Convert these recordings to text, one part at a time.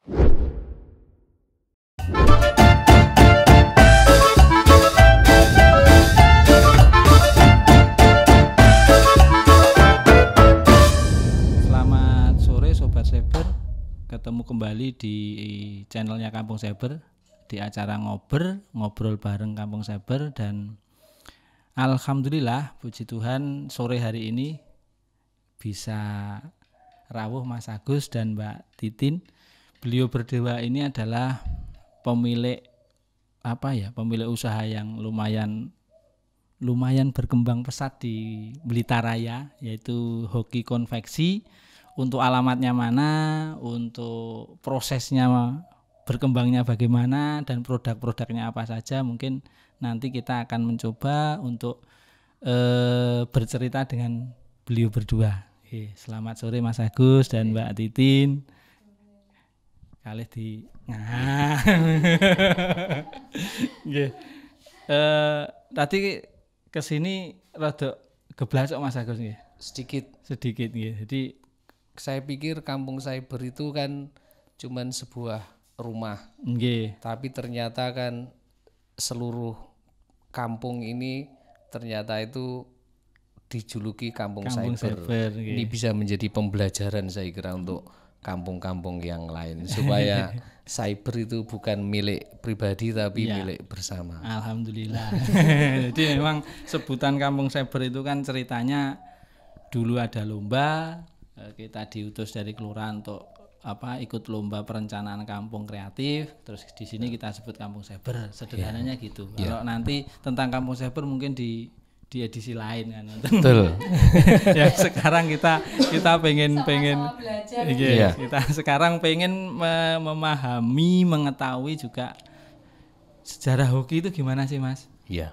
Selamat sore Sobat Cyber, ketemu kembali di channelnya Kampung Cyber di acara ngobrol bareng Kampung Cyber. Dan alhamdulillah puji Tuhan sore hari ini bisa rawuh Mas Agus dan Mbak Titin. Beliau berdua ini adalah pemilik usaha yang lumayan berkembang pesat di Blitar Raya, yaitu hoki konveksi. Untuk alamatnya mana, untuk prosesnya berkembangnya bagaimana, dan produk-produknya apa saja, mungkin nanti kita akan mencoba untuk bercerita dengan beliau berdua. Selamat sore Mas Agus dan Mbak Titin. Kali di tadi kesini rada geblasok Mas Agus nggih. Sedikit nggih. Jadi saya pikir Kampung Cyber itu kan cuman sebuah rumah. nggih. Tapi ternyata kan seluruh kampung ini ternyata itu dijuluki Kampung Cyber. Ini bisa menjadi pembelajaran saya kira untuk kampung-kampung yang lain supaya cyber itu bukan milik pribadi tapi milik bersama. Alhamdulillah. Jadi memang sebutan Kampung Cyber itu kan ceritanya dulu ada lomba, kita diutus dari kelurahan untuk ikut lomba perencanaan kampung kreatif, terus di sini kita sebut Kampung Cyber, sederhananya gitu. Kalau nanti tentang Kampung Cyber mungkin di edisi lain kan. Betul. Ya sekarang kita pengen kita sekarang pengen memahami, mengetahui juga sejarah hoki itu gimana sih Mas? Iya.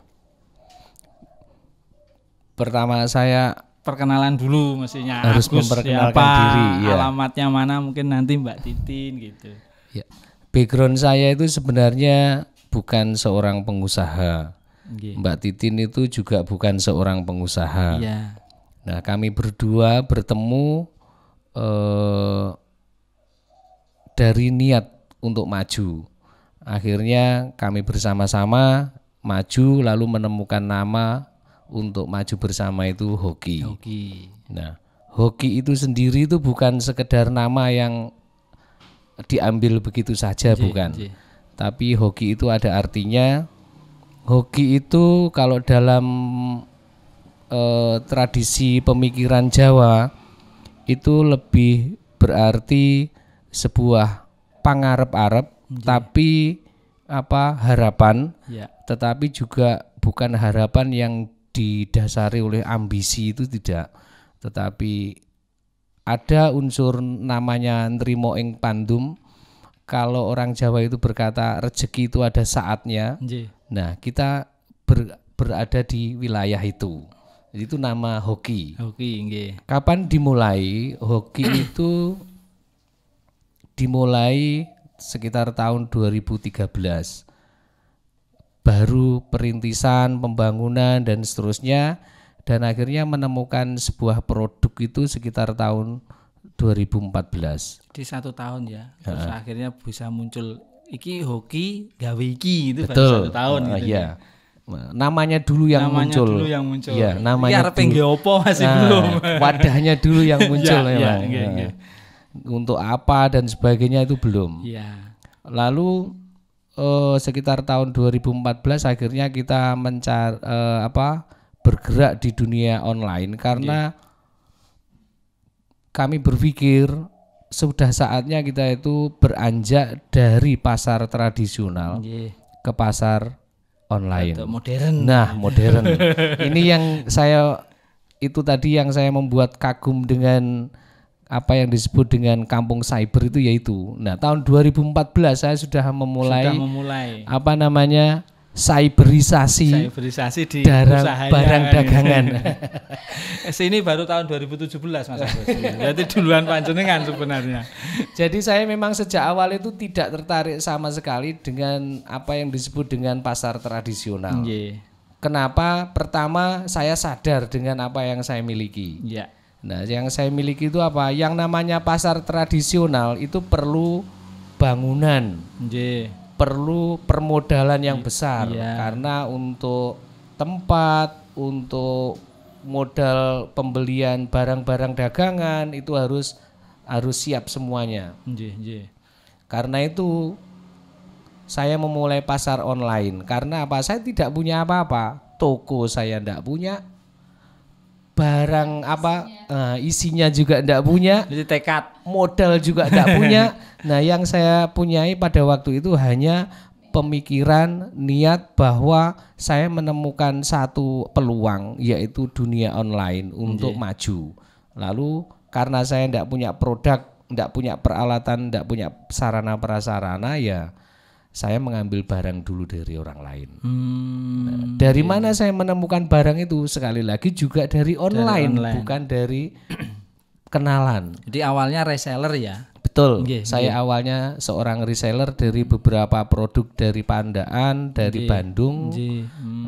Pertama saya perkenalan dulu mestinya. Harus Agus memperkenalkan siapa, diri, ya. Alamatnya mana, mungkin nanti Mbak Titin gitu. Ya. Background saya itu sebenarnya bukan seorang pengusaha. Mbak Titin itu juga bukan seorang pengusaha. Iya. Nah, kami berdua bertemu dari niat untuk maju. Akhirnya kami bersama-sama maju lalu menemukan nama untuk maju bersama itu hoki. Nah, hoki itu sendiri itu bukan sekedar nama yang diambil begitu saja, bukan. Tapi hoki itu ada artinya. Hoki itu kalau dalam tradisi pemikiran Jawa itu lebih berarti sebuah pangarep-arep, tapi harapan, tetapi juga bukan harapan yang didasari oleh ambisi, itu tidak, tetapi ada unsur namanya nrimo ing pandum. Kalau orang Jawa itu berkata rezeki itu ada saatnya. Nah, kita berada di wilayah itu. Jadi itu nama hoki. Kapan dimulai? Hoki itu dimulai sekitar tahun 2013. Baru perintisan, pembangunan dan seterusnya, dan akhirnya menemukan sebuah produk itu sekitar tahun 2014. Di 1 tahun ya. Terus akhirnya bisa muncul iki hoki gawe iki itu. Betul. Baru 1 tahun gitu. Iya. Namanya dulu yang muncul. Ya, namanya opo masih belum. Wadahnya dulu yang muncul memang. Untuk apa dan sebagainya itu belum. Iya. Lalu sekitar tahun 2014 akhirnya kita bergerak di dunia online karena kami berpikir sudah saatnya kita itu beranjak dari pasar tradisional ke pasar online. Modern. Nah, modern. Ini yang saya membuat kagum dengan apa yang disebut dengan Kampung Cyber itu, yaitu. Nah, tahun 2014 saya sudah memulai cyberisasi di barang dagangan. Sini baru tahun 2017 Mas Agus. Berarti duluan panjenengan sebenarnya. Jadi saya memang sejak awal itu tidak tertarik sama sekali dengan apa yang disebut dengan pasar tradisional. Kenapa? Pertama, saya sadar dengan apa yang saya miliki. Nah, yang saya miliki itu apa? Yang namanya pasar tradisional itu perlu bangunan, Nggih. perlu permodalan yang besar karena untuk tempat, untuk modal pembelian barang-barang dagangan itu harus siap semuanya. Karena itu saya memulai pasar online. Karena apa? Saya tidak punya apa-apa. Toko saya tidak punya. Barang isinya juga tidak punya. Jadi tekad. Modal juga tidak punya. Nah, yang saya punyai pada waktu itu hanya pemikiran, niat bahwa saya menemukan satu peluang, yaitu dunia online untuk maju. Lalu karena saya tidak punya produk, tidak punya peralatan, tidak punya sarana prasarana, ya saya mengambil barang dulu dari orang lain. Nah, dari mana saya menemukan barang itu? Sekali lagi juga dari online. Bukan dari kenalan. Jadi awalnya reseller ya? Betul. Saya awalnya seorang reseller dari beberapa produk dari Pandaan, dari Bandung.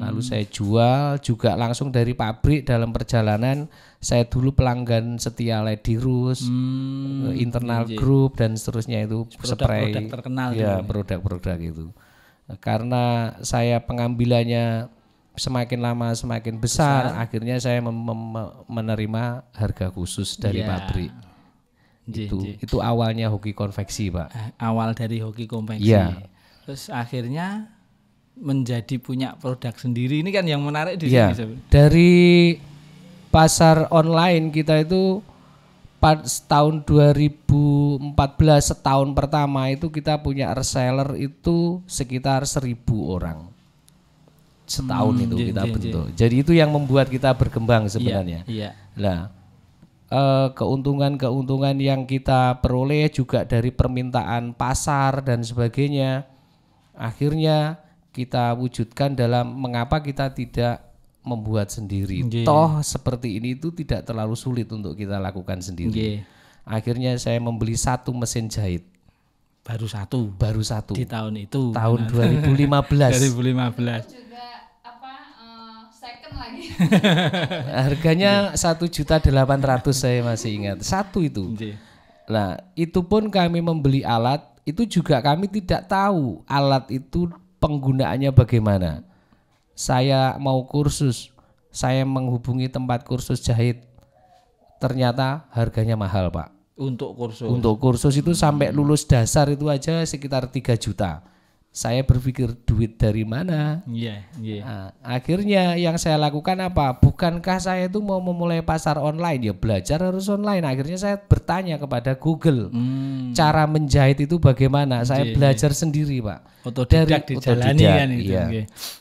Lalu saya jual juga langsung dari pabrik. Dalam perjalanan saya dulu pelanggan setia Ledirus, internal group dan seterusnya, itu spray. Produk terkenal ya, produk-produk itu. Nah, karena saya pengambilannya semakin lama semakin besar, akhirnya saya menerima harga khusus dari pabrik. Itu awalnya Hoki Konveksi, Pak. Awal dari Hoki Konveksi. Terus akhirnya menjadi punya produk sendiri. Ini kan yang menarik di sini. Dari pasar online kita itu tahun 2014, setahun pertama itu kita punya reseller itu sekitar 1.000 orang. Setahun itu kita bentuk. Jadi itu yang membuat kita berkembang sebenarnya. Nah, keuntungan-keuntungan yang kita peroleh juga dari permintaan pasar dan sebagainya, akhirnya kita wujudkan dalam mengapa kita tidak membuat sendiri. Toh seperti ini itu tidak terlalu sulit untuk kita lakukan sendiri. Akhirnya saya membeli satu mesin jahit. Baru satu di tahun itu, tahun 2015. Second lagi. Harganya 1.800.000 saya masih ingat. Satu itu. Nah, itu pun kami membeli alat, itu juga kami tidak tahu alat itu penggunaannya bagaimana. Saya mau kursus, saya menghubungi tempat kursus jahit. Ternyata harganya mahal, Pak. Untuk kursus itu sampai lulus dasar itu aja sekitar 3 juta. Saya berpikir duit dari mana? Nah, akhirnya yang saya lakukan apa? Bukankah saya itu mau memulai pasar online? Ya belajar harus online. Akhirnya saya bertanya kepada Google, cara menjahit itu bagaimana? Saya belajar sendiri, Pak. Otodidak dijalani kan itu.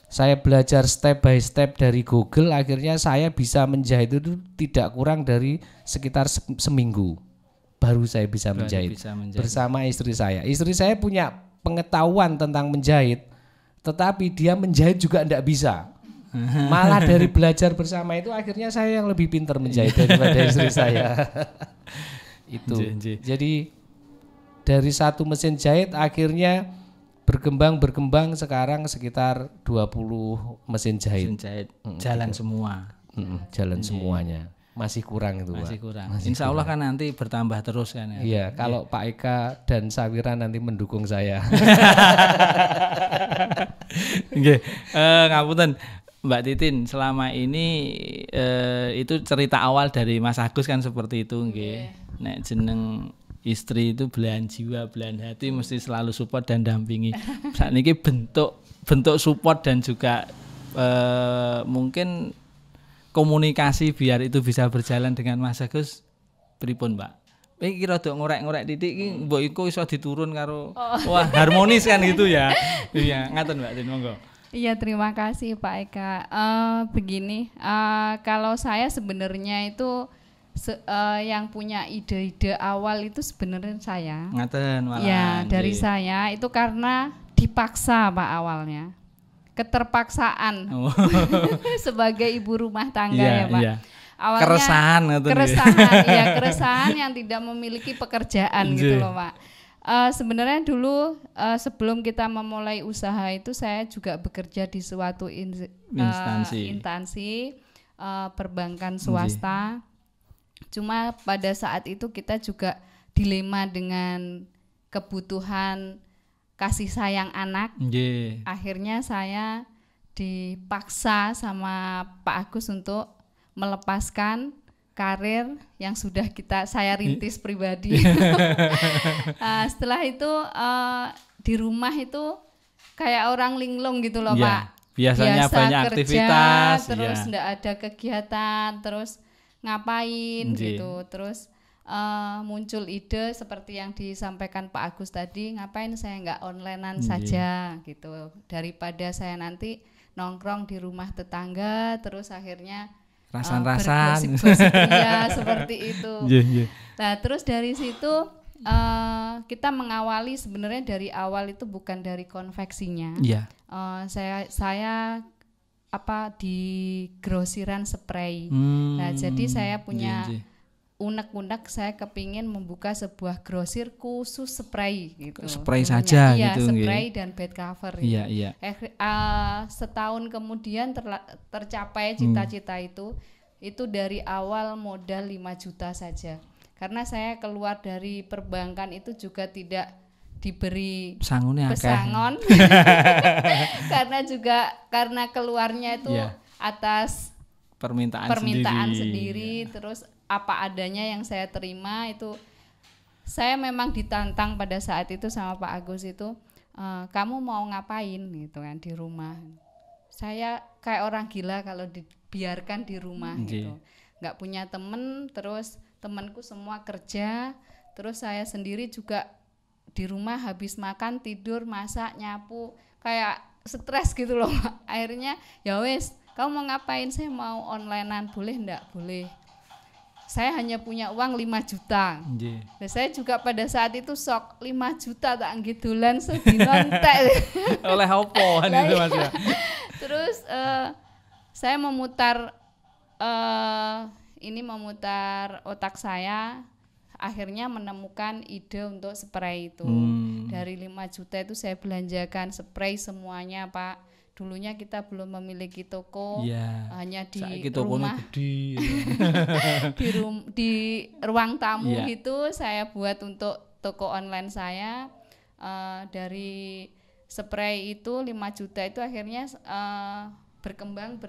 Saya belajar step by step dari Google. Akhirnya saya bisa menjahit itu tidak kurang dari sekitar seminggu. Baru saya bisa menjahit bersama istri saya. Istri saya punya pengetahuan tentang menjahit, tetapi dia menjahit juga tidak bisa. Malah dari belajar bersama itu akhirnya saya yang lebih pintar menjahit daripada istri saya. Itu. Jadi dari satu mesin jahit akhirnya berkembang sekarang sekitar 20 mesin jahit. Jalan semua. Jalan semuanya. Masih kurang itu, Masih kurang. Insya Allah kan nanti bertambah terus kan ya. Iya, kalau Pak Eka dan Sawiran nanti mendukung saya. Ngapunten Mbak Titin, selama ini itu cerita awal dari Mas Agus kan seperti itu nggih. Nek jeneng istri itu belahan jiwa, belahan hati, mesti selalu support dan dampingi. Saat ini bentuk support dan juga mungkin komunikasi biar itu bisa berjalan dengan Mas Agus pripun, Mbak? Iki rada ngorek-ngorek titik iki mbok iku iso diturun karo wah harmonis kan gitu ya. Iya, ngaten Mbak Tin, monggo. Iya, terima kasih Pak Eka. Begini, kalau saya sebenarnya itu yang punya ide-ide awal itu sebenarnya saya. Ngaten malah. Ya, dari saya itu karena dipaksa Pak awalnya. Keterpaksaan sebagai ibu rumah tangga ya Pak. Awalnya keresahan yang tidak memiliki pekerjaan gitu loh Pak. Sebenarnya dulu sebelum kita memulai usaha itu saya juga bekerja di suatu instansi perbankan swasta. Cuma pada saat itu kita juga dilema dengan kebutuhan kasih sayang anak. Nggih. Akhirnya saya dipaksa sama Pak Agus untuk melepaskan karir yang sudah saya rintis pribadi. Setelah itu di rumah itu kayak orang linglung gitu loh, Pak. Biasanya biasa banyak kerja, aktivitas, terus ndak ada kegiatan, terus ngapain gitu, terus muncul ide seperti yang disampaikan Pak Agus tadi, ngapain saya nggak onlinean saja gitu, daripada saya nanti nongkrong di rumah tetangga, terus akhirnya rasan-rasan ya seperti itu. Nah terus dari situ kita mengawali sebenarnya dari awal itu bukan dari konveksinya. Saya di grosiran spray. Nah jadi saya punya unek-unek, saya kepingin membuka sebuah grosir khusus spray gitu. Spray saja gitu. Spray dan bed cover. Iya. Setahun kemudian tercapai cita-cita itu dari awal modal 5 juta saja. Karena saya keluar dari perbankan itu juga tidak diberi pesangon. karena keluarnya itu atas permintaan sendiri. Terus apa adanya yang saya terima itu, saya memang ditantang pada saat itu sama Pak Agus itu, kamu mau ngapain gitu kan di rumah. Saya kayak orang gila kalau dibiarkan di rumah gitu, nggak punya temen, terus temanku semua kerja, terus saya sendiri juga di rumah habis makan tidur masak nyapu kayak stres gitu loh. Akhirnya ya wes, kamu mau ngapain? Saya mau onlinean, boleh enggak? Boleh. Saya hanya punya uang 5 juta. Dan saya juga pada saat itu sok 5 juta tak anggidulan sedino entek. Oleh opo itu Mas ya. Terus saya memutar otak saya, akhirnya menemukan ide untuk spray itu. Dari 5 juta itu saya belanjakan spray semuanya, Pak. Dulunya kita belum memiliki toko, hanya di rumah, di ruang tamu gitu saya buat untuk toko online saya. Dari spray itu 5 juta itu akhirnya berkembang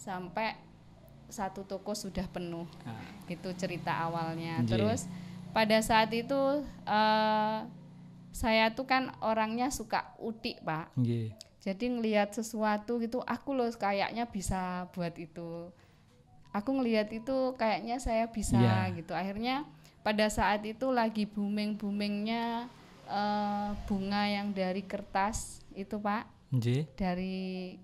sampai satu toko sudah penuh. Itu cerita awalnya. Terus pada saat itu saya tuh kan orangnya suka utik, Pak. Jadi ngelihat sesuatu gitu, aku loh kayaknya bisa buat itu. Aku ngelihat itu kayaknya saya bisa gitu. Akhirnya pada saat itu lagi boomingnya bunga yang dari kertas itu, Pak. Dari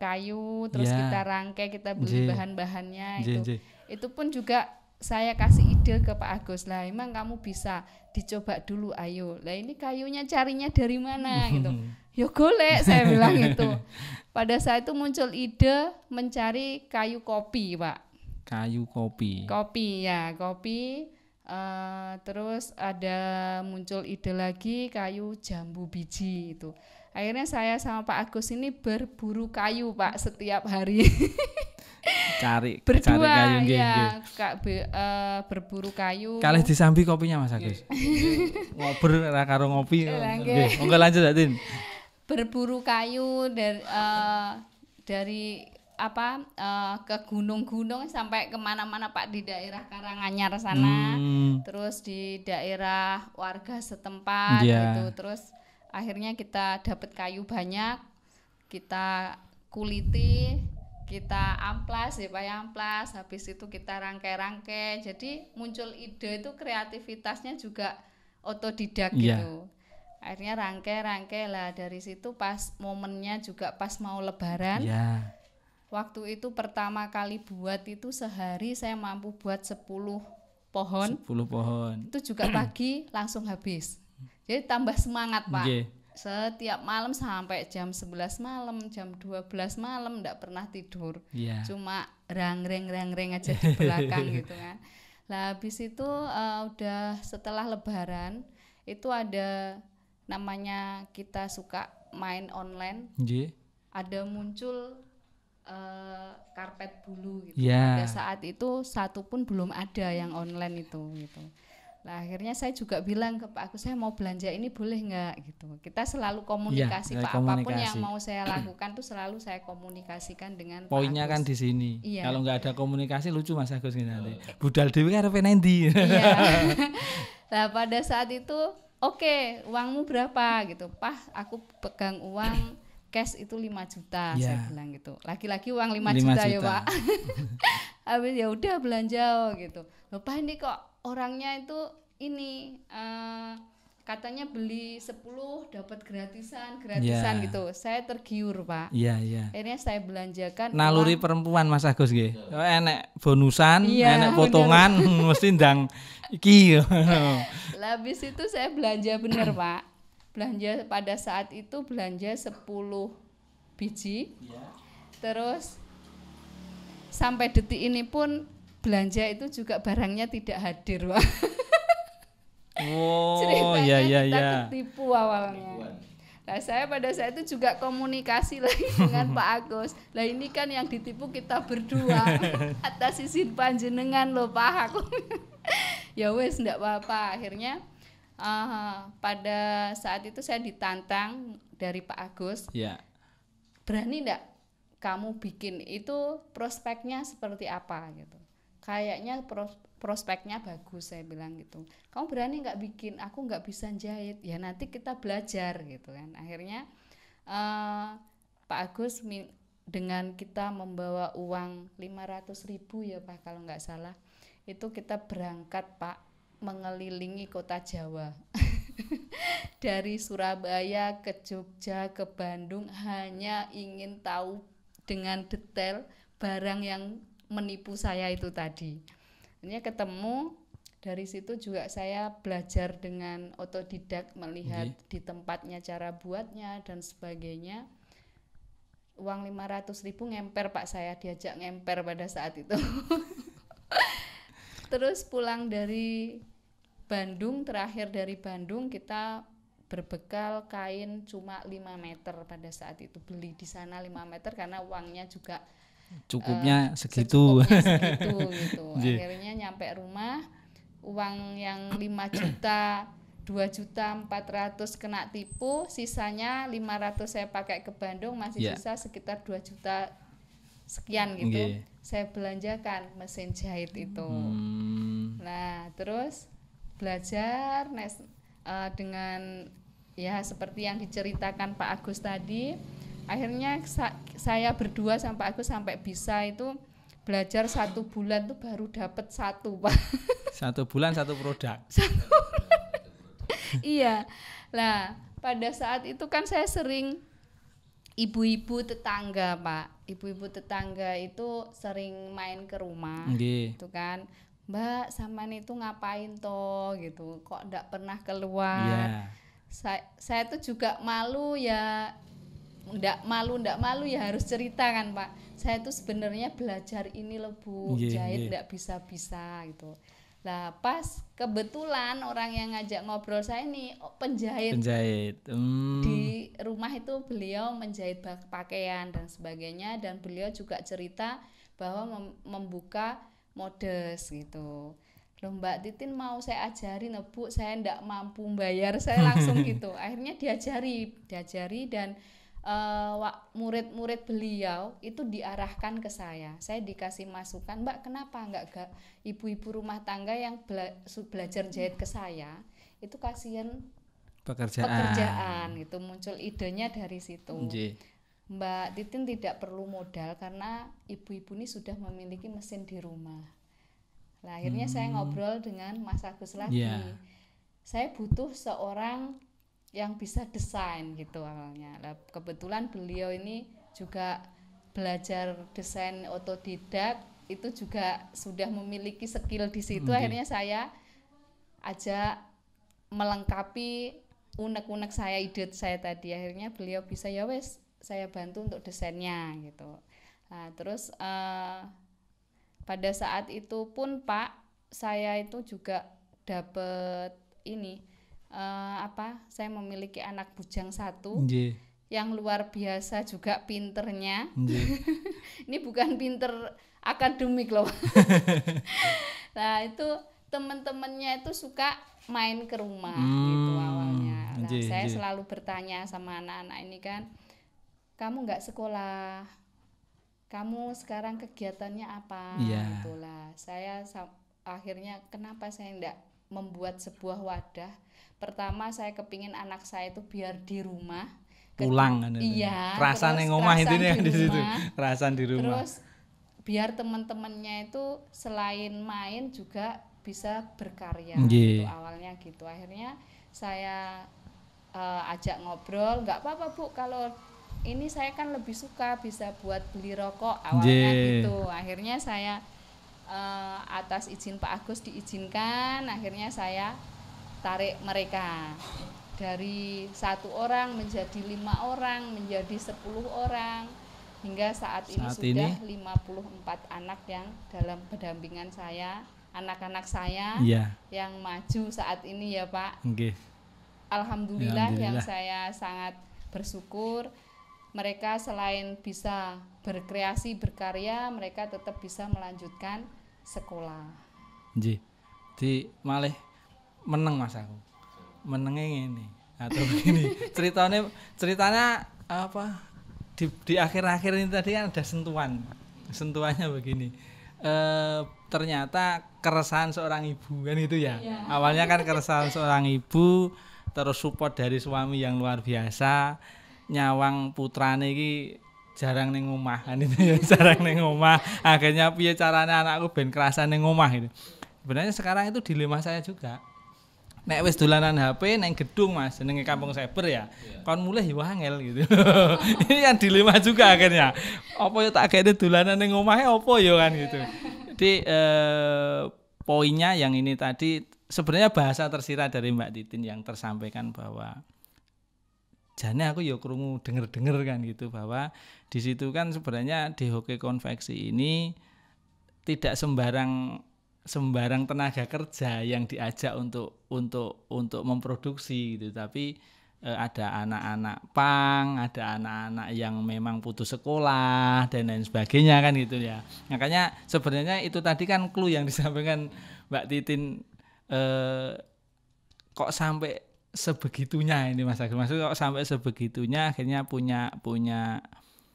kayu, terus kita rangkai, kita beli bahan-bahannya itu. Itu pun juga saya kasih ide ke Pak Agus, lah emang kamu bisa dicoba dulu, ayo. Lah ini kayunya carinya dari mana gitu. Yo golek, saya bilang gitu. Pada saat itu muncul ide mencari kayu kopi, Pak. Kayu kopi. Kopi. Terus ada muncul ide lagi kayu jambu biji itu. Akhirnya saya sama Pak Agus ini berburu kayu, Pak, setiap hari. Berdua berburu kayu. Kalih disambi kopinya Mas Agus. Ngobrol karo ngopi. Monggo lanjut Atin. Berburu kayu dari ke gunung-gunung sampai kemana-mana, Pak, di daerah Karanganyar sana, terus di daerah warga setempat gitu. Terus akhirnya kita dapat kayu banyak, kita kuliti, kita amplas ya Pak, amplas, habis itu kita rangkai-rangkai. Jadi muncul ide itu kreativitasnya juga otodidak gitu. Akhirnya rangkai lah, dari situ pas momennya juga pas mau lebaran. Waktu itu pertama kali buat itu sehari saya mampu buat 10 pohon. Itu juga pagi langsung habis. Jadi tambah semangat, Pak. Setiap malam sampai jam 11 malam, jam 12 malam enggak pernah tidur. Cuma rang-reng aja di belakang gitu kan. Lah habis itu udah setelah lebaran itu ada namanya kita suka main online. Ada muncul karpet bulu gitu. Pada saat itu satu pun belum ada yang online itu gitu. Lah akhirnya saya juga bilang ke Pak Agus, saya mau belanja ini boleh nggak gitu. Kita selalu komunikasi, Pak. Apapun yang mau saya lakukan tuh selalu saya komunikasikan dengan Poinnya Pak Agus. Kan di sini. Iya. Kalau nggak ada komunikasi lucu Mas Agus nanti. Budal dhewe arepe nendi. Iya. Nah pada saat itu oke, uangmu berapa gitu. Pak, aku pegang uang cash itu 5 juta, saya bilang gitu. Lagi-lagi uang 5 juta ya Pak. Habis ya udah belanja gitu. Loh Pak, ini kok orangnya itu ini katanya beli 10 dapat gratisan gitu. Saya tergiur Pak. Akhirnya saya belanjakan. Naluri perempuan Mas Agus nggih. Enek bonusan, enek potongan, mesti ndang iki. Lah habis itu saya belanja bener Pak. Belanja pada saat itu belanja 10 biji. Terus sampai detik ini pun belanja itu juga barangnya tidak hadir Pak. Ceritanya kita ketipu awalnya. Nah saya pada saat itu juga komunikasi lagi dengan Pak Agus. Lah ini kan yang ditipu kita berdua. Atas izin panjenengan loh Pak aku. Ya wes ndak apa-apa. Akhirnya pada saat itu saya ditantang dari Pak Agus. Berani ndak kamu bikin itu prospeknya seperti apa gitu. Kayaknya prospeknya bagus, saya bilang gitu. Kamu berani nggak bikin? Aku nggak bisa jahit. Ya nanti kita belajar gitu kan. Akhirnya Pak Agus dengan kita membawa uang 500.000 ya Pak kalau nggak salah. Itu kita berangkat Pak mengelilingi kota Jawa. Dari Surabaya ke Jogja ke Bandung hanya ingin tahu dengan detail barang yang menipu saya itu tadi. Ini ketemu, dari situ juga saya belajar dengan otodidak, melihat di tempatnya cara buatnya dan sebagainya. Uang 500.000 ngemper Pak, saya diajak ngemper pada saat itu. Terus pulang dari Bandung, terakhir dari Bandung kita berbekal kain cuma 5 meter pada saat itu, beli di sana 5 meter karena uangnya juga cukupnya segitu gitu. Akhirnya nyampe rumah uang yang 5 juta 2.400.000 kena tipu, sisanya 500 saya pakai ke Bandung, masih sisa sekitar 2 juta sekian gitu. Saya belanjakan mesin jahit itu. Nah terus belajar dengan ya seperti yang diceritakan Pak Agus tadi. Akhirnya saya berdua sama Pak Agus sampai bisa itu belajar 1 bulan tuh baru dapat 1 Pak. 1 bulan 1 produk. Iya. Lah pada saat itu kan saya sering ibu-ibu tetangga Pak. Ibu-ibu tetangga itu sering main ke rumah. Itu kan, Mbak sampean itu ngapain toh gitu. Kok enggak pernah keluar. Saya tuh juga malu ya. Ndak malu ya harus cerita kan Pak. Saya tuh sebenarnya belajar ini loh Bu, jahit ndak bisa gitu. Lah pas kebetulan orang yang ngajak ngobrol saya ini penjahit. Di rumah itu beliau menjahit pakaian dan sebagainya, dan beliau juga cerita bahwa membuka modest gitu. Loh Mbak Titin mau saya ajarin Bu, saya ndak mampu bayar, saya langsung gitu. Akhirnya diajari dan murid-murid beliau itu diarahkan ke saya dikasih masukan, Mbak kenapa enggak ibu-ibu rumah tangga yang belajar jahit ke saya, itu kasihan pekerjaan itu muncul idenya dari situ. Mbak Titin tidak perlu modal karena ibu-ibu ini sudah memiliki mesin di rumah. Nah, akhirnya saya ngobrol dengan Mas Agus lagi. Saya butuh seorang yang bisa desain gitu awalnya. Nah, kebetulan beliau ini juga belajar desain otodidak, itu juga sudah memiliki skill di situ. Akhirnya saya ajak melengkapi unek-unek saya, ide saya tadi. Akhirnya beliau bisa, ya wes saya bantu untuk desainnya gitu. Nah, terus pada saat itu pun Pak, saya itu juga dapat ini saya memiliki anak bujang 1 yang luar biasa juga pinternya. Ini bukan pinter akademik loh. Nah itu teman-temannya itu suka main ke rumah gitu awalnya. Nah, saya selalu bertanya sama anak-anak ini kan, kamu nggak sekolah, kamu sekarang kegiatannya apa? Itulah saya akhirnya kenapa saya enggak membuat sebuah wadah. Pertama saya kepingin anak saya itu biar di rumah pulang kan itu. Iya, kerasan yang ngomah itu nih di situ. Kerasan di rumah. Terus biar teman-temannya itu selain main juga bisa berkarya. Gitu, awalnya gitu. Akhirnya saya ajak ngobrol, nggak apa-apa Bu kalau ini saya kan lebih suka bisa buat beli rokok awalnya gitu. Akhirnya saya atas izin Pak Agus diizinkan, akhirnya saya tarik mereka dari 1 orang menjadi 5 orang menjadi 10 orang hingga saat ini sudah 54 anak yang dalam pendampingan saya, anak-anak saya yang maju saat ini ya Pak. Alhamdulillah yang saya sangat bersyukur. Mereka selain bisa berkreasi, berkarya, mereka tetap bisa melanjutkan sekolah. Jadi malah meneng Mas aku. Menengnya ini atau begini. ceritanya apa? Di akhir-akhir ini tadi kan ada sentuhannya begini. Ternyata keresahan seorang ibu kan itu ya. Awalnya kan keresahan seorang ibu, terus support dari suami yang luar biasa. Nyawang putrane iki jarang ning omah kan itu ya, jarang ning omah. Akhirnya piye carane anakku ben kerasan ning omah gitu. Sebenarnya sekarang itu dilema saya juga. Nek wis dolanan HP neng gedung Mas, jenenge Kampung Cyber ya. Kon mulih yo angel gitu. Ini kan dilema juga akhirnya. Apa yo tak gene dolanan ning omahe apa yo kan gitu. Jadi poinnya yang ini tadi sebenarnya bahasa tersirat dari Mbak Titin yang tersampaikan bahwa jane aku ya krungu denger-denger kan gitu bahwa di situ kan sebenarnya di hoki konveksi ini tidak sembarang tenaga kerja yang diajak untuk memproduksi gitu, tapi ada anak-anak pang, ada anak-anak yang memang putus sekolah dan lain sebagainya kan gitu ya. Makanya sebenarnya itu tadi kan clue yang disampaikan Mbak Titin, kok sampai sebegitunya ini Mas Agus. Maksudnya kok sampai sebegitunya akhirnya punya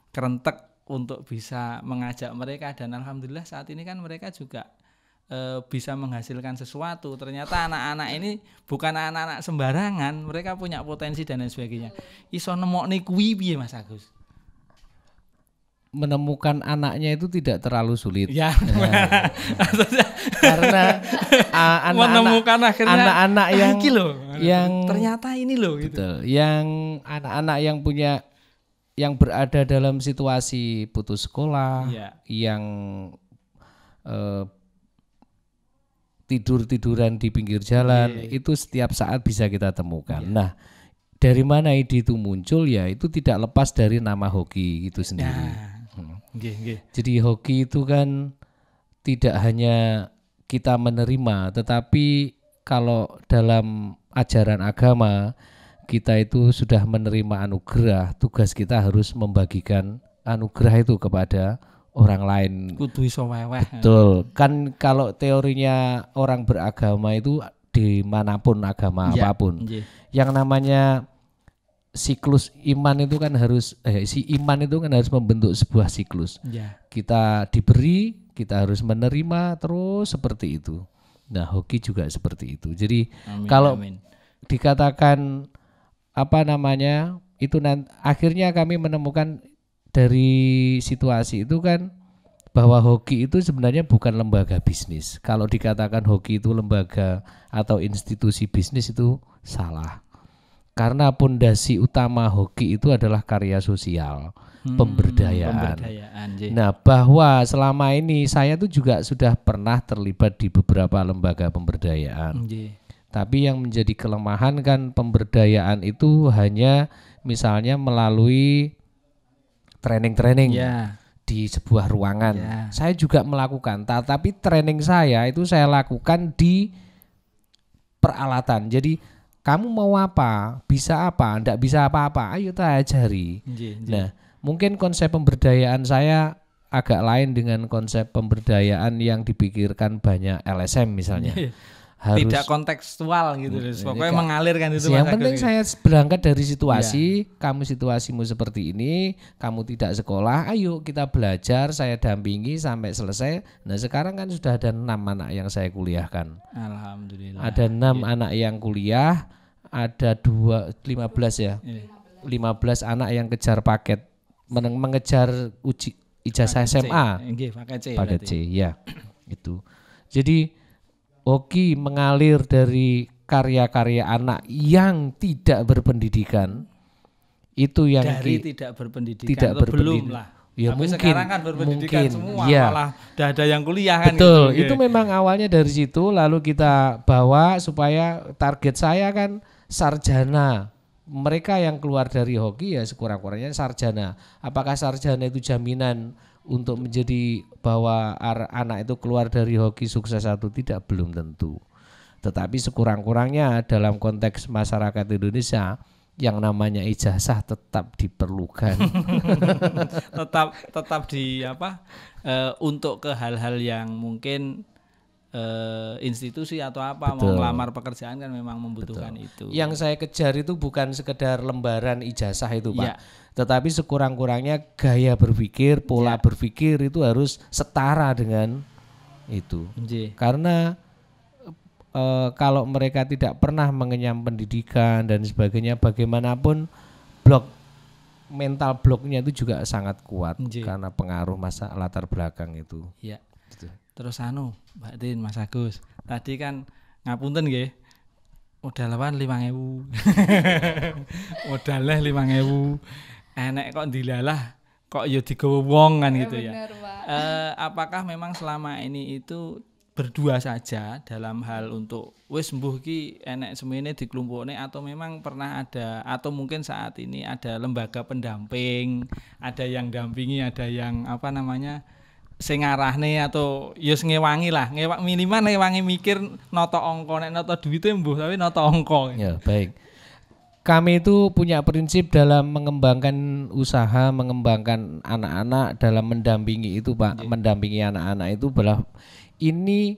kerentek untuk bisa mengajak mereka, dan alhamdulillah saat ini kan mereka juga bisa menghasilkan sesuatu. Ternyata anak-anak ini bukan anak-anak sembarangan, mereka punya potensi dan lain sebagainya. Iso nemokne kuwi piye Mas Agus? Menemukan anaknya itu tidak terlalu sulit. Ya. Karena menemukan akhirnya anak-anak yang ternyata ini loh gitu. Betul, yang anak-anak yang berada dalam situasi putus sekolah, yang tidur-tiduran di pinggir jalan, itu setiap saat bisa kita temukan. Nah, dari mana ide itu muncul ya itu tidak lepas dari nama hoki itu sendiri. Jadi hoki itu kan tidak hanya kita menerima, tetapi kalau dalam ajaran agama kita itu sudah menerima anugerah, tugas kita harus membagikan anugerah itu kepada orang lain. Kudu iso weweh. Betul. Kan kalau teorinya orang beragama itu dimanapun agama apapun, yang namanya siklus iman itu kan harus iman itu kan harus membentuk sebuah siklus. Kita diberi, kita harus menerima terus seperti itu. Nah, hoki juga seperti itu. Jadi kalau dikatakan itu akhirnya kami menemukan dari situasi itu kan bahwa hoki itu sebenarnya bukan lembaga bisnis. Kalau dikatakan hoki itu lembaga atau institusi bisnis itu salah. Karena pondasi utama hoki itu adalah karya sosial, pemberdayaan. Nah, bahwa selama ini saya tuh juga sudah pernah terlibat di beberapa lembaga pemberdayaan. Tapi yang menjadi kelemahan kan pemberdayaan itu hanya misalnya melalui training-training di sebuah ruangan. Saya juga melakukan, tapi training saya itu saya lakukan di peralatan. Jadi kamu mau apa, bisa apa, enggak bisa apa-apa, ayo kita ajari. Nah, mungkin konsep pemberdayaan saya agak lain dengan konsep pemberdayaan yang dipikirkan banyak LSM misalnya. Harus tidak kontekstual gitu, pokoknya mengalir kan itu. Yang penting saya berangkat dari situasi, kamu situasimu seperti ini, kamu tidak sekolah, ayo kita belajar, saya dampingi sampai selesai. Nah sekarang kan sudah ada 6 anak yang saya kuliahkan. Alhamdulillah. Ada 6 anak yang kuliah, ada 15 ya, 15 anak yang kejar paket, mengejar ijazah SMA, paket C, ya itu. Jadi hoki mengalir dari karya-karya anak yang tidak berpendidikan, itu yang dari tidak berpendidikan atau belum lah. Ya tapi mungkin, sekarang kan berpendidikan semua, ya. malah udah ada yang kuliah kan. Betul, gitu. itu memang awalnya dari situ, lalu kita bawa supaya target saya kan sarjana. Mereka yang keluar dari hoki ya sekurang-kurangnya sarjana. Apakah sarjana itu jaminan untuk menjadi bahwa anak itu keluar dari hoki sukses atau tidak, belum tentu. Tetapi sekurang-kurangnya dalam konteks masyarakat Indonesia yang namanya ijazah tetap diperlukan. tetap di untuk ke hal-hal yang mungkin institusi atau apa. Betul. Mau ngelamar pekerjaan kan memang membutuhkan. Betul. Itu. Yang saya kejar itu bukan sekedar lembaran ijazah itu, Pak. Ya. Tetapi sekurang-kurangnya gaya berpikir, pola berpikir itu harus setara dengan itu. Karena kalau mereka tidak pernah mengenyam pendidikan dan sebagainya, bagaimanapun mental bloknya itu juga sangat kuat karena pengaruh masa latar belakang itu. Iya. Gitu. Terus Mbak Tin, Mas Agus, tadi kan ngapunten nggih. Modal 5.000. Modalnya 5.000. Enek kok dilalah kok ya digawa wong kan gitu ya. Apakah memang selama ini itu berdua saja dalam hal untuk wis mbuh ki enek semene diklumpukne, atau memang pernah ada, atau mungkin saat ini ada lembaga pendamping, ada yang dampingi, ada yang sing ngarahne atau ya ngewangi lah, minimal ngewangi mikir nata angka, nek nata duwite mbuh tapi nata angka. Ya, baik. Kami itu punya prinsip dalam mengembangkan usaha, mengembangkan anak-anak, dalam mendampingi itu, Pak. Mendampingi anak-anak itu adalah ini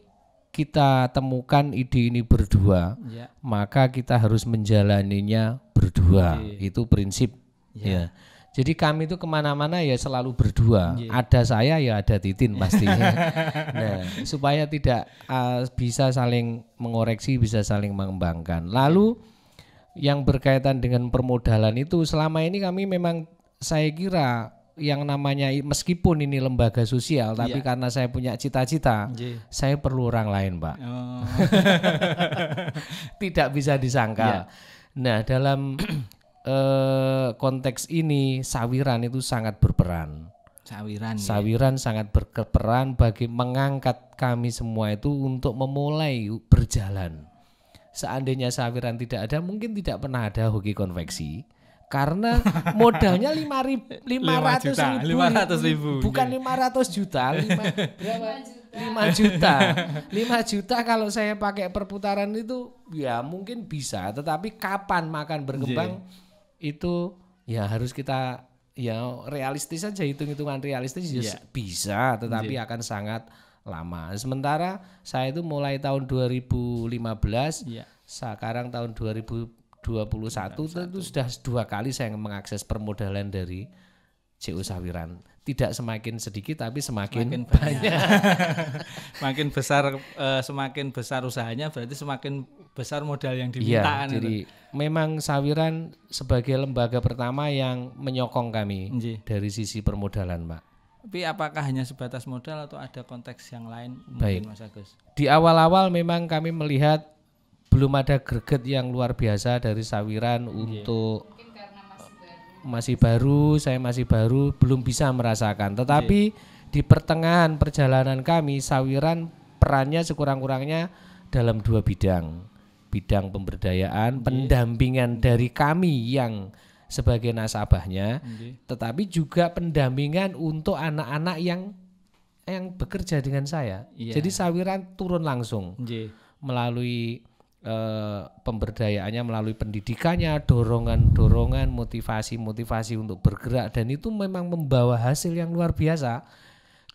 kita temukan ide ini berdua, maka kita harus menjalaninya berdua. Itu prinsip. Ya. Jadi kami itu kemana-mana ya selalu berdua. Ada saya ya ada Titin pastinya. Nah, supaya tidak bisa saling mengoreksi, bisa saling mengembangkan. Lalu yang berkaitan dengan permodalan itu selama ini kami memang, saya kira yang namanya meskipun ini lembaga sosial, tapi karena saya punya cita-cita, saya perlu orang lain, Pak. Tidak bisa disangkal. Nah, dalam konteks ini Sawiran itu sangat berperan. Sawiran sangat berperan bagi mengangkat kami semua itu untuk memulai berjalan. Seandainya Sawiran tidak ada, mungkin tidak pernah ada hoki konveksi. Karena modalnya 500 ribu, bukan 500 juta, 5 juta. 5 juta kalau saya pakai perputaran itu ya mungkin bisa, tetapi kapan makan berkembang itu ya harus kita ya realistis saja, hitung-hitungan realistis bisa, tetapi akan sangat lama. Sementara saya itu mulai tahun 2015, sekarang tahun 2021 itu sudah 2 kali saya mengakses permodalan dari CU Sawiran. Tidak semakin sedikit tapi semakin banyak. Semakin besar usahanya berarti semakin besar modal yang diminta. Jadi memang Sawiran sebagai lembaga pertama yang menyokong kami dari sisi permodalan, Pak. Tapi apakah hanya sebatas modal atau ada konteks yang lain mungkin, Mas Agus? Di awal-awal memang kami melihat belum ada greget yang luar biasa dari Sawiran untuk masih baru, saya masih baru, belum bisa merasakan. Tetapi di pertengahan perjalanan kami, Sawiran perannya sekurang-kurangnya dalam 2 bidang. Bidang pemberdayaan, pendampingan dari kami yang sebagai nasabahnya, tetapi juga pendampingan untuk anak-anak yang bekerja dengan saya. Jadi Sawiran turun langsung melalui pemberdayaannya, melalui pendidikannya, dorongan, motivasi untuk bergerak, dan itu memang membawa hasil yang luar biasa.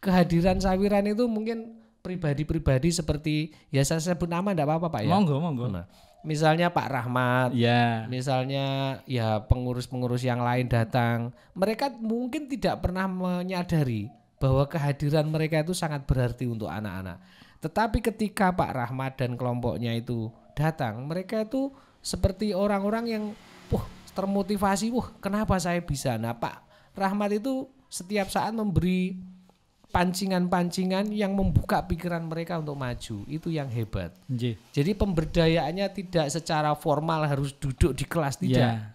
kehadiran Sawiran itu mungkin pribadi-pribadi seperti ya saya sebut nama enggak apa-apa Pak ya. Monggo. Nah, misalnya Pak Rahmat, misalnya ya pengurus-pengurus yang lain datang, mereka mungkin tidak pernah menyadari bahwa kehadiran mereka itu sangat berarti untuk anak-anak. Tetapi ketika Pak Rahmat dan kelompoknya itu datang, mereka itu seperti orang-orang yang termotivasi, kenapa saya bisa. Nah Pak Rahmat itu setiap saat memberi pancingan-pancingan yang membuka pikiran mereka untuk maju. Itu yang hebat. Jadi pemberdayaannya tidak secara formal harus duduk di kelas, tidak.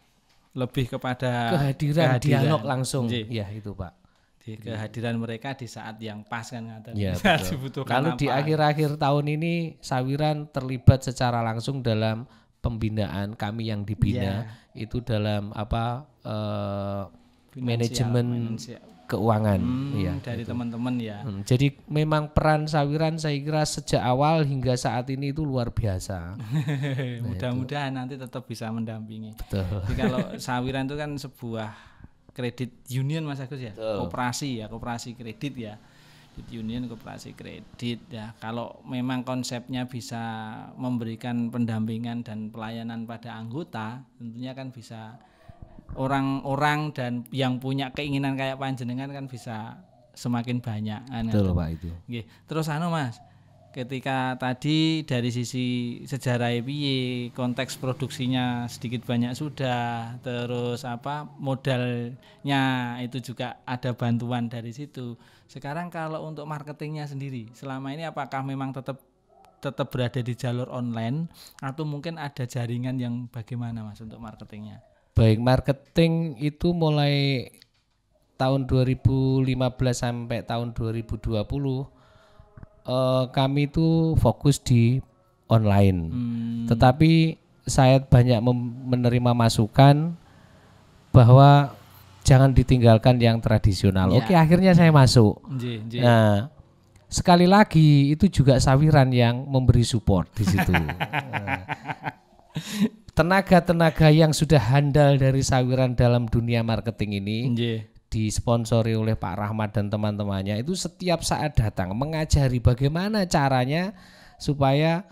Lebih kepada kehadiran dialog langsung. Ya itu Pak. Kehadiran mereka di saat yang pas kan. Lalu di akhir-akhir tahun ini Sawiran terlibat secara langsung dalam pembinaan kami yang dibina itu dalam manajemen keuangan dari teman-teman ya. Jadi memang peran Sawiran saya kira sejak awal hingga saat ini itu luar biasa. Mudah-mudahan nanti tetap bisa mendampingi. Betul. Jadi kalau Sawiran itu kan sebuah kredit union Mas Agus ya. Koperasi kredit ya. Union koperasi kredit ya. Kalau memang konsepnya bisa memberikan pendampingan dan pelayanan pada anggota, tentunya kan bisa orang-orang dan yang punya keinginan kayak panjenengan kan bisa semakin banyak. Betul Pak itu. Terus Mas, ketika tadi dari sisi sejarah piye, konteks produksinya sedikit banyak sudah, terus modalnya itu juga ada bantuan dari situ. Sekarang kalau untuk marketingnya sendiri, selama ini apakah memang tetap berada di jalur online atau mungkin ada jaringan yang bagaimana Mas untuk marketingnya? Baik, marketing itu mulai tahun 2015 sampai tahun 2020 kami itu fokus di online. Tetapi saya banyak menerima masukan bahwa jangan ditinggalkan yang tradisional. Oke, akhirnya saya masuk. Nah, sekali lagi itu juga Sawiran yang memberi support di situ. Tenaga-tenaga yang sudah handal dari Sawiran dalam dunia marketing ini disponsori oleh Pak Rahmat dan teman-temannya itu setiap saat datang mengajari bagaimana caranya supaya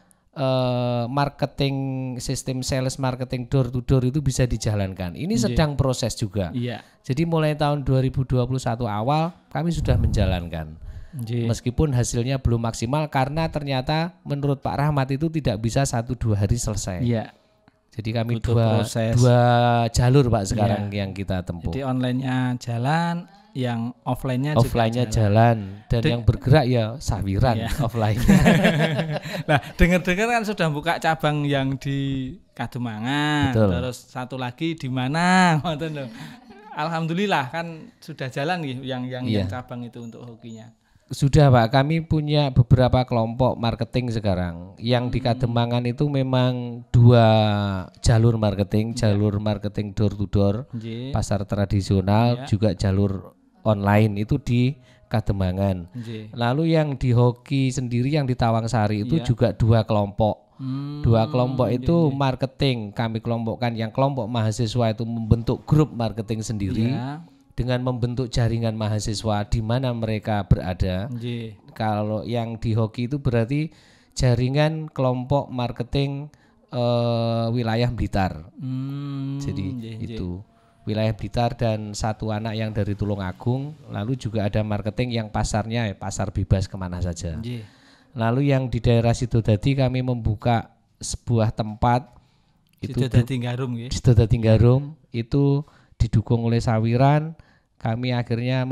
marketing sistem sales marketing door to door itu bisa dijalankan. Ini sedang proses juga. Jadi mulai tahun 2021 awal kami sudah menjalankan. Meskipun hasilnya belum maksimal karena ternyata menurut Pak Rahmat itu tidak bisa 1-2 hari selesai. Jadi kami dua jalur Pak sekarang yang kita tempuh. Jadi online-nya jalan, yang offline-nya jalan dan yang bergerak ya Sawiran offline. Nah, dengar-dengar kan sudah buka cabang yang di Kademangan. Betul. Terus satu lagi di mana? Alhamdulillah kan sudah jalan yang cabang itu untuk hokinya. Sudah Pak, kami punya beberapa kelompok marketing sekarang. Yang di Kademangan itu memang 2 jalur marketing, jalur marketing door to door, pasar tradisional, juga jalur online itu di Kademangan. Lalu yang di hoki sendiri yang di Tawangsari itu juga 2 kelompok. 2 kelompok itu marketing, kami kelompokkan yang kelompok mahasiswa itu membentuk grup marketing sendiri. Dengan membentuk jaringan mahasiswa di mana mereka berada. Kalau yang di hoki itu berarti jaringan kelompok marketing wilayah Blitar. Jadi itu wilayah Blitar dan 1 anak yang dari Tulungagung. Lalu juga ada marketing yang pasarnya pasar bebas kemana saja. Lalu yang di daerah Sidodadi kami membuka sebuah tempat Sidodadi Garum itu didukung oleh Sawiran. Kami akhirnya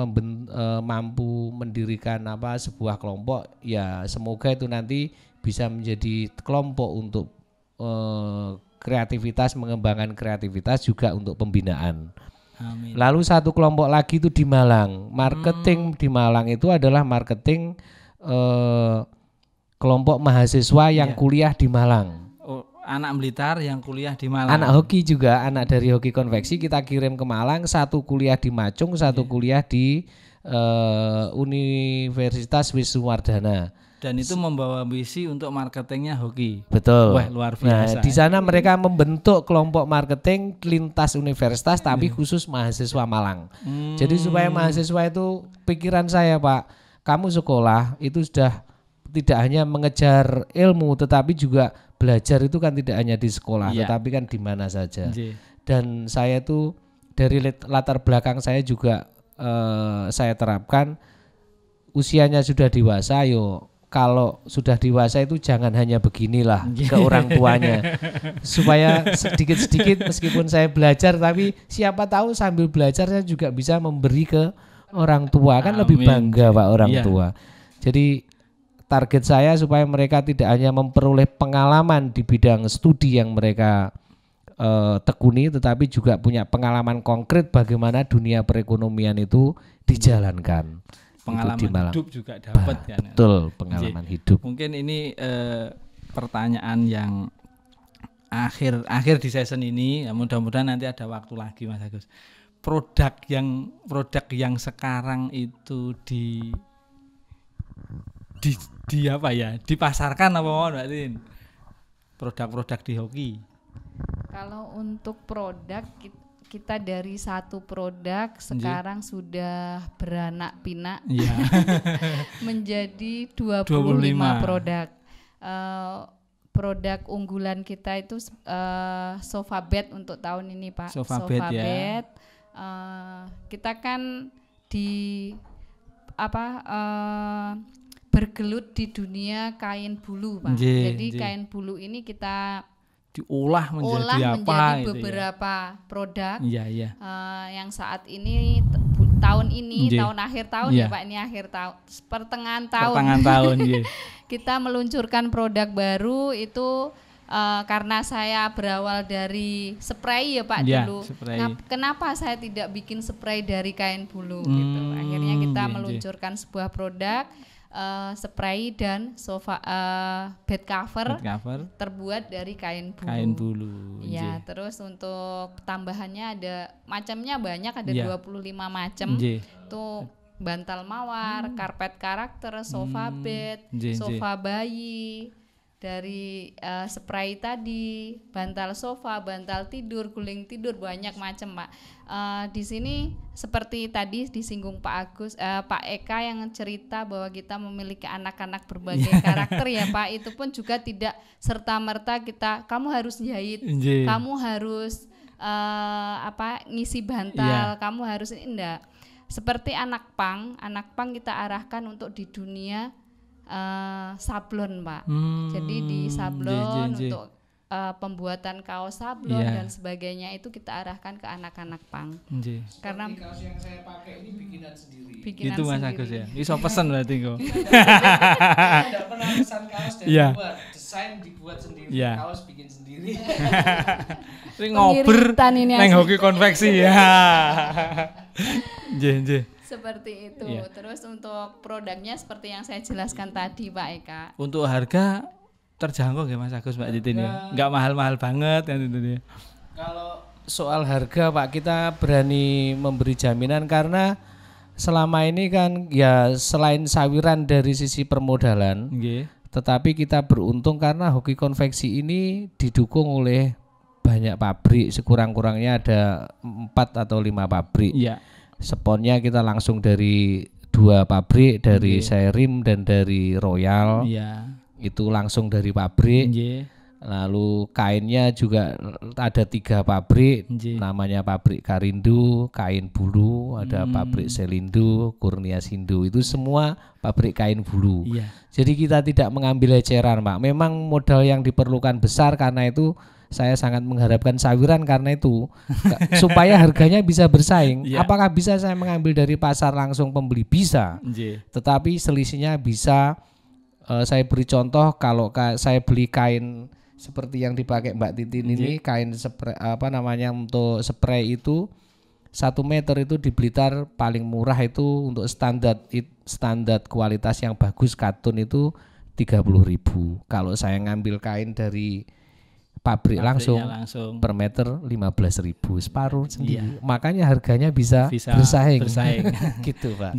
mampu mendirikan sebuah kelompok. Ya semoga itu nanti bisa menjadi kelompok untuk kreativitas, mengembangkan kreativitas juga untuk pembinaan. Amin. Lalu 1 kelompok lagi itu di Malang. Marketing di Malang itu adalah marketing kelompok mahasiswa yang kuliah di Malang. Anak Blitar yang kuliah di Malang. Anak hoki juga, anak dari hoki konveksi kita kirim ke Malang, 1 kuliah di Macung, 1 kuliah di Universitas Wisnuwardana. Dan itu membawa misi untuk marketingnya hoki. Betul. Wah, luar biasa. Nah, di sana mereka membentuk kelompok marketing lintas universitas tapi khusus mahasiswa Malang. Jadi supaya mahasiswa itu pikiran saya Pak, kamu sekolah itu sudah tidak hanya mengejar ilmu tetapi juga belajar itu kan tidak hanya di sekolah tetapi kan di mana saja. Dan saya tuh dari latar belakang saya juga saya terapkan usianya sudah dewasa, yo kalau sudah dewasa itu jangan hanya beginilah ke orang tuanya, supaya sedikit-sedikit meskipun saya belajar tapi siapa tahu sambil belajar saya juga bisa memberi ke orang tua, kan lebih bangga Pak orang tua. Jadi target saya supaya mereka tidak hanya memperoleh pengalaman di bidang studi yang mereka tekuni, tetapi juga punya pengalaman konkret bagaimana dunia perekonomian itu dijalankan. Pengalaman hidup juga dapat kan. Betul, pengalaman hidup. Mungkin ini pertanyaan yang akhir di season ini, ya mudah-mudahan nanti ada waktu lagi Mas Agus. Produk yang sekarang itu di apa ya? Dipasarkan apa Mbak Tin? Produk-produk di hoki. Kalau untuk produk kita dari satu produk sekarang sudah beranak pinak menjadi 25 produk. Produk unggulan kita itu sofa bed untuk tahun ini Pak. Sofa bed. Kita kan bergelut di dunia kain bulu Pak. Jadi kain bulu ini kita diolah menjadi beberapa produk. Yang saat ini tahun akhir tahun ya Pak, ini akhir tahun, pertengahan tahun kita meluncurkan produk baru itu karena saya berawal dari spray ya Pak dulu. Kenapa saya tidak bikin spray dari kain bulu gitu. Akhirnya kita meluncurkan sebuah produk spray dan sofa bed cover terbuat dari kain bulu. Ya, terus untuk tambahannya ada macamnya banyak, ada 25 macam. Itu bantal mawar, karpet karakter, sofa bed, sofa bayi, dari spray tadi, bantal sofa, bantal tidur, guling tidur, banyak macam Pak. Di sini seperti tadi disinggung Pak Eka yang cerita bahwa kita memiliki anak-anak berbagai karakter ya Pak. Itu pun juga tidak serta-merta kamu harus jahit, kamu harus ngisi bantal, kamu harus enggak. Seperti anak pang kita arahkan untuk di dunia sablon Pak. Jadi di sablon untuk pembuatan kaos sablon dan sebagainya itu kita arahkan ke anak-anak pang. Karena kaos yang saya pakai ini bikinan sendiri. Itu Mas Agus ya. Iso pesen berarti kok. Tidak pernah pesan kaos dan buat desain dibuat sendiri, kaos bikin sendiri. Ini ngober neng hoki konveksi ya. Seperti itu. Terus untuk produknya seperti yang saya jelaskan tadi Pak Eka. Untuk harga terjangkau ya Mas Agus Mbak Titin ya. Enggak mahal-mahal banget kan itu ya. Kalau soal harga Pak, kita berani memberi jaminan karena selama ini kan ya selain sawiran dari sisi permodalan, tetapi kita beruntung karena hoki konveksi ini didukung oleh banyak pabrik, sekurang-kurangnya ada 4 atau 5 pabrik. Sponnya kita langsung dari 2 pabrik, dari Serim dan dari Royal. Itu langsung dari pabrik. Lalu kainnya juga ada 3 pabrik, namanya pabrik Karindo, kain bulu, ada pabrik Selindo, Kurnia Sindo, itu semua pabrik kain bulu. Jadi kita tidak mengambil eceran Pak. Memang modal yang diperlukan besar, karena itu saya sangat mengharapkan sawiran karena itu supaya harganya bisa bersaing. Apakah bisa saya mengambil dari pasar langsung pembeli? Bisa. Tetapi selisihnya bisa. Saya beri contoh, kalau saya beli kain seperti yang dipakai Mbak Titin ini, kain spray, untuk spray itu 1 meter itu di Blitar paling murah itu untuk standar kualitas yang bagus katun itu 30.000. Kalau saya ngambil kain dari pabrik langsung per meter 15.000, separuh sendiri. Makanya harganya bisa bersaing. Gitu Pak.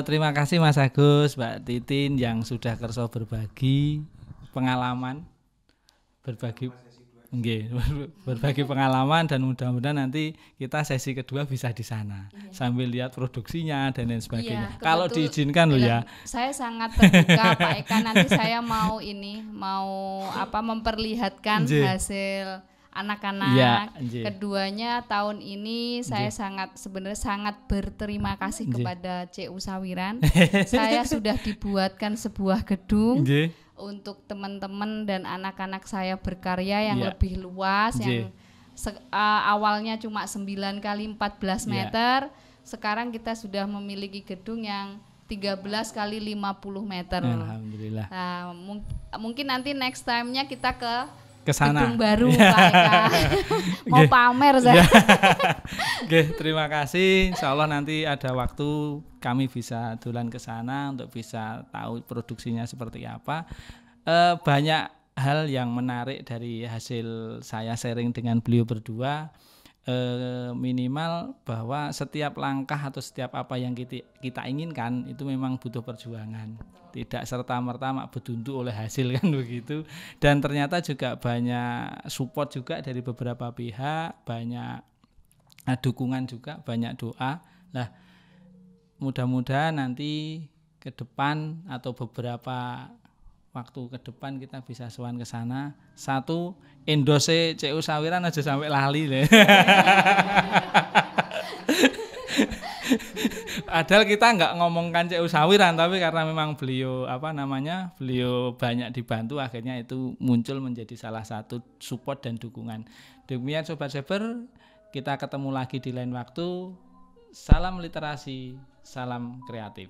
Terima kasih Mas Agus, Mbak Titin yang sudah kerso berbagi pengalaman, berbagi Nggih, berbagi pengalaman dan mudah-mudahan nanti kita sesi kedua bisa di sana sambil lihat produksinya dan lain sebagainya. Kalau diizinkan loh ya. Saya sangat terbuka Pak Eka, nanti saya mau memperlihatkan hasil anak-anak. Keduanya tahun ini saya sebenarnya sangat berterima kasih kepada CU Sawiran. Saya sudah dibuatkan sebuah gedung untuk teman-teman dan anak-anak saya berkarya yang lebih luas, yang awalnya cuma 9 kali 14 meter, sekarang kita sudah memiliki gedung yang 13 kali 50 meter. Alhamdulillah. Nah, mungkin nanti next time-nya kita ke sana. Gedung baru Pak Eka. Mau pamer saya. Oke, terima kasih. Insya Allah nanti ada waktu kami bisa dolan ke sana untuk bisa tahu produksinya seperti apa. Banyak hal yang menarik dari hasil saya sharing dengan beliau berdua. Minimal bahwa setiap langkah atau setiap apa yang kita inginkan itu memang butuh perjuangan, tidak serta-merta bedundu oleh hasil kan begitu. Dan ternyata juga banyak support juga dari beberapa pihak, banyak dukungan juga, banyak doa. Nah, mudah-mudahan nanti ke depan atau beberapa waktu ke depan kita bisa sowan ke sana. Satu, endose CU Sawiran aja sampai lali deh. Padahal kita nggak ngomongkan CU Sawiran, tapi karena memang beliau beliau banyak dibantu, akhirnya itu muncul menjadi salah satu support dan dukungan. Demikian Sobat Saber, kita ketemu lagi di lain waktu. Salam literasi, salam kreatif.